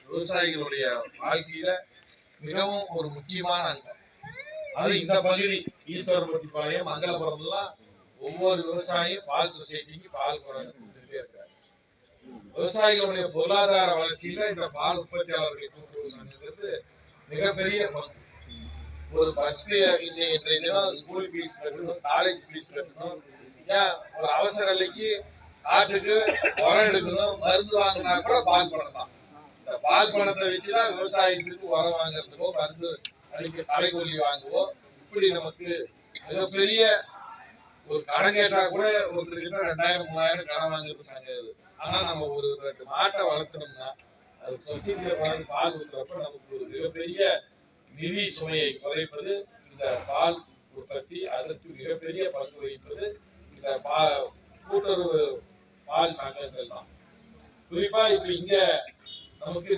விவசாயிகளுடைய வாழ்க்கையில மிகவும் ஒரு முக்கியமான அங்கம். அது இந்த பகுதி ஈஸ்வரபட்டிப்பாளையம், மங்களபுரம்லாம் ஒவ்வொரு விவசாயியும் பால் சொசைட்டிக்கு பால் கொண்டு கொடுத்துக்கிட்டே இருக்காரு. விவசாயிகளுடைய பொருளாதார வளர்ச்சியில இந்த பால் உற்பத்தியாளர்கள் கூட்டுறவு சங்கங்கிறது மிகப்பெரிய பங்கு. ஒரு பஸ் இன்றைய தினம் ஸ்கூல் ஃபீஸ் கட்டணும், காலேஜ் ஃபீஸ் கட்டணும், ஏன் ஒரு அவசர நிலைக்கு காட்டுக்கு உரம் எடுக்கணும், மருந்து வாங்கினா கூட பால் பணம் தான். இந்த பால் பணத்தை வச்சுதான் விவசாயத்துக்கு உரம் வாங்குறதுக்கோ மருந்து அடிக்க தலைகொல்லி வாங்குவோ, இப்படி நமக்கு மிகப்பெரிய ஒரு கடன் கேட்டா கூட ஒருத்தர்கிட்ட 2000-3000 கடன் வாங்குறது சங்கம். ஆனா நம்ம ஒரு 2 மாட்டை வளர்த்தணும்னா அது சொசைட்டியில வளர்ந்து பால் ஊற்றுறப்ப நமக்கு ஒரு மிகப்பெரிய நிதி சுமையை குறைப்பது இந்த பால் உற்பத்தி. அதற்கு மிகப்பெரிய பங்கு வகிப்பது இந்த கூட்டுறவு பால் சங்கங்கள் தான். குறிப்பா இப்ப இங்க நமக்கு